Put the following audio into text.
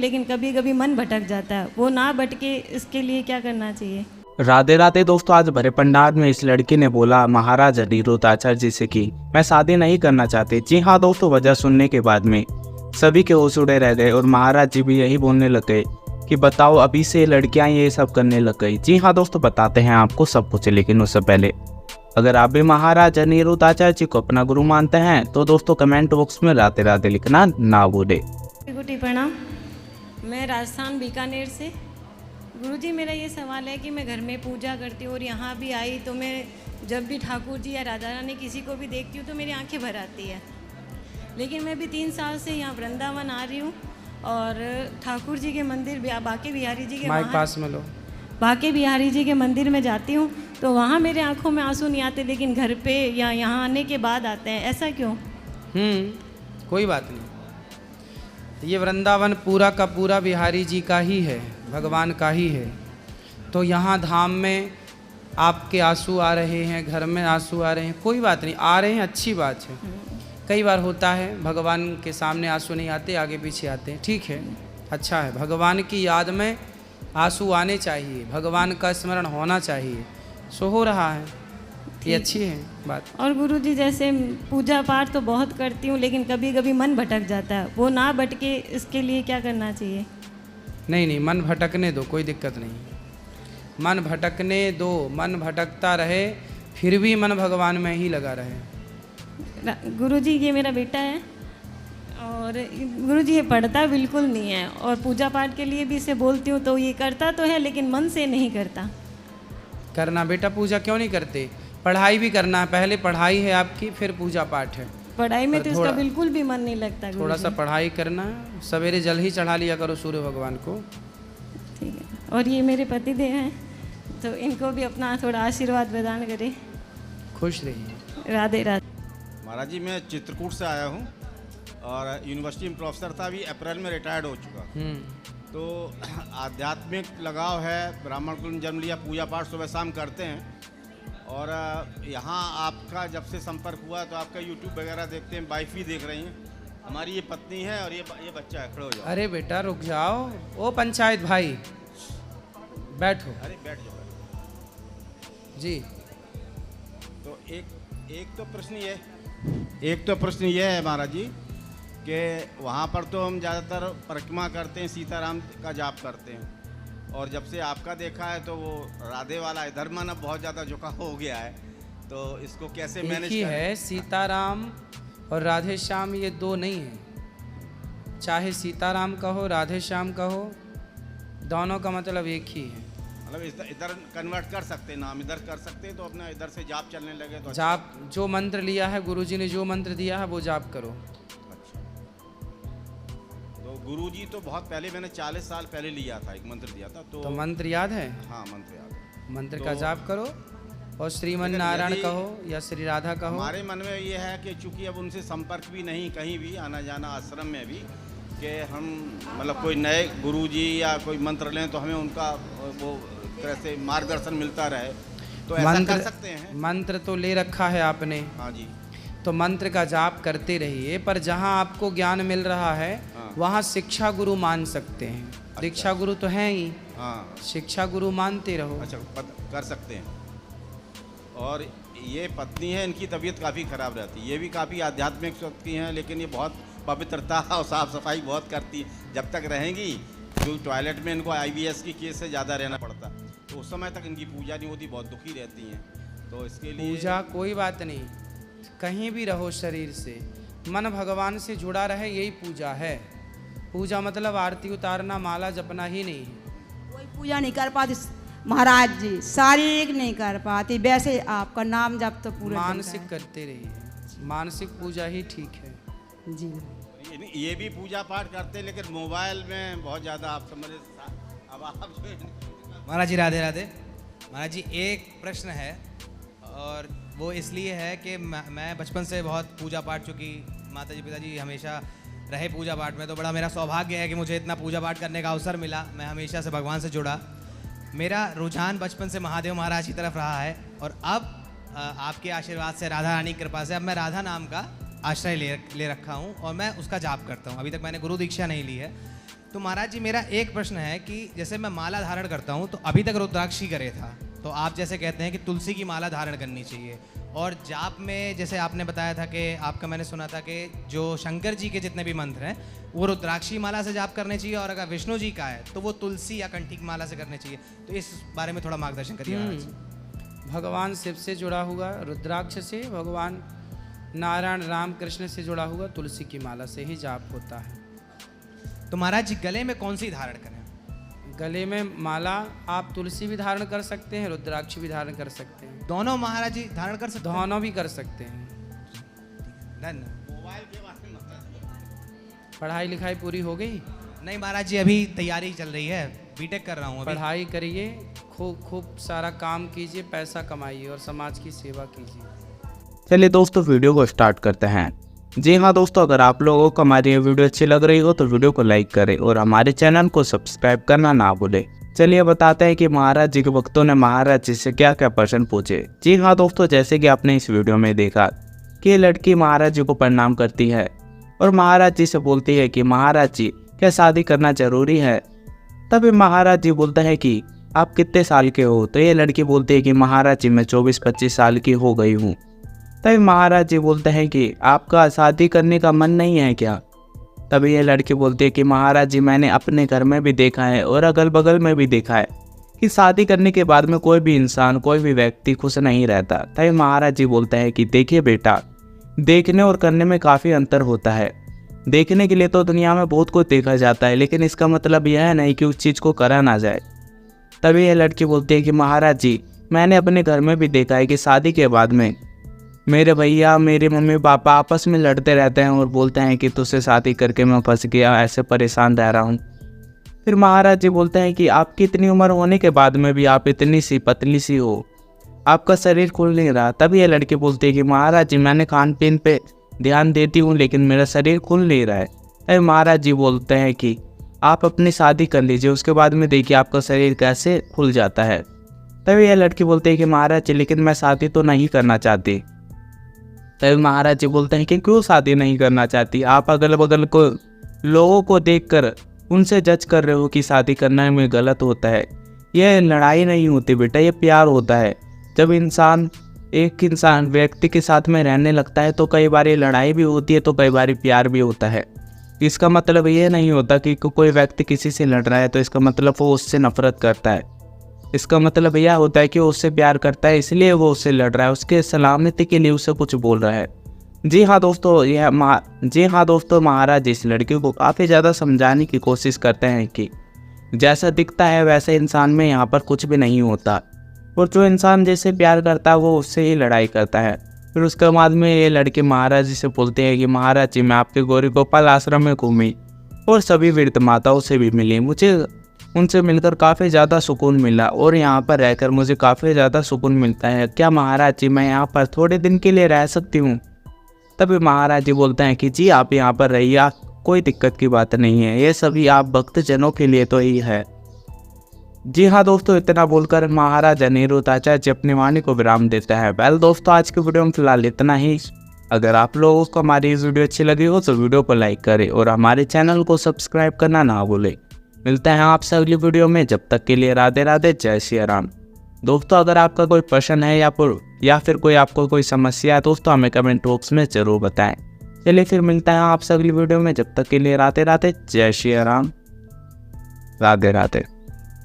लेकिन कभी कभी मन भटक जाता है, वो ना भटके इसके लिए क्या करना चाहिए? राधे राधे दोस्तों। आज भरे पंडाल में इस लड़की ने बोला महाराज अनिरुद्धाचार्य जी से कि मैं शादी नहीं करना चाहती। जी हाँ दोस्तों, वजह सुनने के बाद में सभी के होश उड़े रह गए और महाराज जी भी यही बोलने लग गए कि बताओ अभी से लड़कियां ये सब करने लग गई। जी हाँ दोस्तों, बताते हैं आपको सब कुछ, लेकिन उससे पहले अगर आप भी महाराज अनिरुद्धाचार्य जी को अपना गुरु मानते हैं तो दोस्तों कमेंट बॉक्स में राधे राधे लिखना ना भूले। गुटी प्रणाम, मैं राजस्थान बीकानेर से। गुरुजी, मेरा ये सवाल है कि मैं घर में पूजा करती हूँ और यहाँ भी आई तो मैं जब भी ठाकुर जी या राधा रानी किसी को भी देखती हूँ तो मेरी आंखें भर आती है। लेकिन मैं भी 3 साल से यहाँ वृंदावन आ रही हूँ और ठाकुर जी के मंदिर बाके बिहारी जी के माइक पास में लो। बाके बिहारी जी के मंदिर में जाती हूँ तो वहाँ मेरे आंखों में आंसू नहीं आते, लेकिन घर पे या यहाँ आने के बाद आते हैं। ऐसा क्यों? कोई बात नहीं, ये वृंदावन पूरा का पूरा बिहारी जी का ही है, भगवान का ही है। तो यहाँ धाम में आपके आंसू आ रहे हैं, घर में आंसू आ रहे हैं, कोई बात नहीं, आ रहे हैं, अच्छी बात है। कई बार होता है भगवान के सामने आंसू नहीं आते, आगे पीछे आते हैं, ठीक है, अच्छा है। भगवान की याद में आंसू आने चाहिए, भगवान का स्मरण होना चाहिए, सो हो रहा है, ये अच्छी है बात। और गुरुजी, जैसे पूजा पाठ तो बहुत करती हूँ लेकिन कभी कभी मन भटक जाता है, वो ना भटके इसके लिए क्या करना चाहिए? नहीं, मन भटकने दो, कोई दिक्कत नहीं, मन भटकने दो। मन भटकता रहे फिर भी मन भगवान में ही लगा रहे। गुरुजी, ये मेरा बेटा है और गुरुजी ये पढ़ता बिल्कुल नहीं है और पूजा पाठ के लिए भी इसे बोलती हूँ तो ये करता तो है लेकिन मन से नहीं करता। करना बेटा, पूजा क्यों नहीं करते? पढ़ाई भी करना है, पहले पढ़ाई है आपकी, फिर पूजा पाठ है। पढ़ाई में तो इसका बिल्कुल भी मन नहीं लगता। थोड़ा सा पढ़ाई करना है, सवेरे जल ही चढ़ा लिया करो सूर्य भगवान को। ठीक है। और ये मेरे पति देव हैं तो इनको भी अपना थोड़ा आशीर्वाद प्रदान करें। खुश रहिए। राधे राधे। महाराज जी, मैं चित्रकूट से आया हूँ और यूनिवर्सिटी में प्रोफेसर था, अभी अप्रैल में रिटायर्ड हो चुका। तो आध्यात्मिक लगाव है, ब्राह्मण कुल में जन्म लिया, पूजा पाठ सुबह शाम करते हैं। और यहाँ आपका जब से संपर्क हुआ तो आपका यूट्यूब वगैरह देखते हैं, वाइफ भी देख रही हैं। हमारी ये पत्नी है और ये बच्चा है। खड़े हो जाओ। अरे बेटा रुक जाओ, ओ पंचायत भाई बैठो। अरे बैठ जाओ जी। तो एक तो प्रश्न ये है महाराज जी कि वहाँ पर तो हम ज़्यादातर परिक्रमा करते हैं, सीताराम का जाप करते हैं, और जब से आपका देखा है तो वो राधे वाला इधर मन अब बहुत ज़्यादा झुकाव हो गया है, तो इसको कैसे मैनेज करें? है सीताराम और राधे श्याम, ये दो नहीं है। चाहे सीताराम कहो राधे श्याम कहो, दोनों का मतलब एक ही है। मतलब इधर कन्वर्ट कर सकते हैं, नाम इधर कर सकते हैं तो अपना इधर से जाप चलने लगे तो जाप जो मंत्र लिया है गुरुजी ने, जो मंत्र दिया है वो जाप करो। अच्छा। तो गुरुजी तो बहुत पहले, मैंने 40 साल पहले लिया था, एक मंत्र दिया था। तो मंत्र याद है? हाँ, मंत्र याद है। मंत्र का जाप करो और श्रीमन नारायण कहो या श्री राधा कहो। हमारे मन में ये है कि चूंकि अब उनसे संपर्क भी नहीं, कहीं भी आना जाना आश्रम में भी, कि हम मतलब कोई नए गुरुजी या कोई मंत्र लें तो हमें उनका वो तरह से मार्गदर्शन मिलता रहे, तो ऐसा कर सकते हैं। मंत्र तो ले रखा है आपने। हाँ जी। तो मंत्र का जाप करते रहिए, पर जहाँ आपको ज्ञान मिल रहा है वहाँ शिक्षा गुरु मान सकते हैं। अच्छा। दीक्षा गुरु तो है ही, हाँ, शिक्षा गुरु मानते रहो। अच्छा, कर सकते हैं। और ये पत्नी है, इनकी तबीयत काफ़ी ख़राब रहती है, ये भी काफ़ी आध्यात्मिक शक्ति हैं, लेकिन ये बहुत पवित्रता और साफ़ सफाई बहुत करती है। जब तक रहेंगी जो टॉयलेट में इनको IBS की केस से ज़्यादा रहना पड़ता, तो उस समय तक इनकी पूजा नहीं होती, बहुत दुखी रहती हैं। तो इसके लिए पूजा कोई बात नहीं, कहीं भी रहो शरीर से मन भगवान से जुड़ा रहे, यही पूजा है। पूजा मतलब आरती उतारना, माला जपना ही नहीं है। कोई पूजा नहीं कर पाती महाराज जी, शारीरिक नहीं कर पाती, वैसे आपका नाम जब तो पूरा मानसिक करते रहिए, मानसिक पूजा ही ठीक है जी। ये भी पूजा पाठ करते, लेकिन मोबाइल में बहुत ज़्यादा आप समझे। अब आप जो महाराज जी राधे राधे। महाराज जी एक प्रश्न है और वो इसलिए है कि मैं बचपन से बहुत पूजा पाठ, चूँकि माता जी पिताजी हमेशा रहे पूजा पाठ में, तो बड़ा मेरा सौभाग्य है कि मुझे इतना पूजा पाठ करने का अवसर मिला। मैं हमेशा से भगवान से जुड़ा, मेरा रुझान बचपन से महादेव महाराज की तरफ रहा है, और अब आपके आशीर्वाद से, राधा रानी की कृपा से, अब मैं राधा नाम का आश्रय ले रखा हूँ और मैं उसका जाप करता हूँ। अभी तक मैंने गुरु दीक्षा नहीं ली है, तो महाराज जी मेरा एक प्रश्न है कि जैसे मैं माला धारण करता हूँ तो अभी तक रुद्राक्षी करे था, तो आप जैसे कहते हैं कि तुलसी की माला धारण करनी चाहिए, और जाप में जैसे आपने बताया था कि आपका मैंने सुना था कि जो शंकर जी के जितने भी मंत्र हैं वो रुद्राक्षी माला से जाप करने चाहिए, और अगर विष्णु जी का है तो वो तुलसी या कंठी की माला से करने चाहिए। तो इस बारे में थोड़ा मार्गदर्शन करिए महाराज। भगवान शिव से जुड़ा हुआ रुद्राक्ष से, भगवान नारायण राम कृष्ण से जुड़ा हुआ तुलसी की माला से ही जाप होता है। तो महाराज जी गले में कौन सी धारण करें? गले में माला आप तुलसी भी धारण कर सकते हैं, रुद्राक्ष भी धारण कर सकते हैं, दोनों महाराज जी धारण कर सकते हैं? दोनों भी कर सकते हैं। धन्यवाद। पढ़ाई लिखाई पूरी हो गई? नहीं महाराज जी, अभी तैयारी चल रही है, बीटेक कर रहा हूँ अभी। पढ़ाई करिए, खूब सारा काम कीजिए, पैसा कमाइए और समाज की सेवा कीजिए। चलिए दोस्तों वीडियो को स्टार्ट करते हैं। जी हाँ दोस्तों, अगर आप लोगों को हमारी ये वीडियो अच्छी लग रही हो तो वीडियो को लाइक करें और हमारे चैनल को सब्सक्राइब करना ना भूलें। चलिए बताते हैं कि महाराज जी के भक्तों ने महाराज जी से क्या क्या प्रश्न पूछे। जी हाँ दोस्तों, जैसे कि आपने इस वीडियो में देखा कि ये लड़की महाराज जी को प्रणाम करती है और महाराज जी से बोलती है कि महाराज जी क्या शादी करना जरूरी है। तभी महाराज जी बोलते हैं कि आप कितने साल के हो। तो ये लड़की बोलती है कि महाराज जी मैं 24-25 साल की हो गई हूँ। तभी महाराज जी बोलते हैं कि आपका शादी करने का मन नहीं है क्या। तभी ये लड़की बोलती है कि महाराज जी मैंने अपने घर में भी देखा है और अगल बगल में भी देखा है कि शादी करने के बाद में कोई भी इंसान, कोई भी व्यक्ति खुश नहीं रहता। तभी महाराज जी बोलते हैं कि देखिए बेटा, देखने और करने में काफ़ी अंतर होता है। देखने के लिए तो दुनिया में बहुत कुछ देखा जाता है, लेकिन इसका मतलब यह नहीं कि उस चीज़ को करा ना जाए। तभी ये लड़की बोलती है कि महाराज जी मैंने अपने घर में भी देखा है कि शादी के बाद में मेरे भैया, मेरे मम्मी पापा आपस में लड़ते रहते हैं और बोलते हैं कि तुझसे शादी करके मैं फंस गया, ऐसे परेशान रह रहा हूँ। फिर महाराज जी बोलते हैं कि आपकी इतनी उम्र होने के बाद में भी आप इतनी सी पतली सी हो, आपका शरीर खुल नहीं रहा। तभी ये लड़की बोलती है कि महाराज जी मैंने खान पीन पे ध्यान देती हूँ लेकिन मेरा शरीर खुल नहीं रहा है। अरे महाराज जी बोलते हैं कि आप अपनी शादी कर लीजिए, उसके बाद में देखिए आपका शरीर कैसे खुल जाता है। तभी यह लड़की बोलती है कि महाराज जी लेकिन मैं शादी तो नहीं करना चाहती। तभी महाराज जी बोलते हैं कि क्यों शादी नहीं करना चाहती। आप अगल बगल को लोगों को देखकर उनसे जज कर रहे हो कि शादी करने में गलत होता है। यह लड़ाई नहीं होती बेटा, ये प्यार होता है। जब एक इंसान व्यक्ति के साथ में रहने लगता है तो कई बार ये लड़ाई भी होती है, तो कई बार प्यार भी होता है। इसका मतलब ये नहीं होता कि कोई व्यक्ति किसी से लड़ रहा है तो इसका मतलब वो उससे नफरत करता है। इसका मतलब यह होता है कि वो उससे प्यार करता है, इसलिए वो उससे लड़ रहा है, उसके सलामती के लिए उसे कुछ बोल रहा है। जी हाँ दोस्तों, महाराज इस लड़की को काफ़ी ज़्यादा समझाने की कोशिश करते हैं कि जैसा दिखता है वैसे इंसान में यहाँ पर कुछ भी नहीं होता, और जो इंसान जैसे प्यार करता है वो उससे ही लड़ाई करता है। फिर उसके बाद में ये लड़के महाराज जी से बोलते हैं कि महाराज जी मैं आपके गौरी गोपाल आश्रम में घूमी और सभी वृद्ध माताओं से भी मिली, मुझे उनसे मिलकर काफ़ी ज़्यादा सुकून मिला और यहाँ पर रहकर मुझे काफ़ी ज़्यादा सुकून मिलता है। क्या महाराज जी मैं यहाँ पर थोड़े दिन के लिए रह सकती हूँ। तभी महाराज जी बोलते हैं कि जी आप यहाँ पर रहिए, कोई दिक्कत की बात नहीं है, ये सभी आप भक्तजनों के लिए तो ही है। जी हाँ दोस्तों, इतना बोलकर महाराज अनिरुद्धाचार्य जी अपनी वाणी को विराम देता है। वेल दोस्तों, आज की वीडियो में फिलहाल इतना ही। अगर आप लोगों को हमारी इस वीडियो अच्छी लगी हो तो वीडियो को लाइक करें और हमारे चैनल को सब्सक्राइब करना ना भूलें। मिलते हैं आपसे अगली वीडियो में, जब तक के लिए राधे राधे, जय श्री राम। दोस्तों अगर आपका कोई प्रश्न है या फिर कोई आपको कोई समस्या है दोस्तों, हमें कमेंट बॉक्स में ज़रूर बताएं। चलिए फिर मिलते हैं आपसे अगली वीडियो में, जब तक के लिए राधे राधे, जय श्री राम, राधे राधे।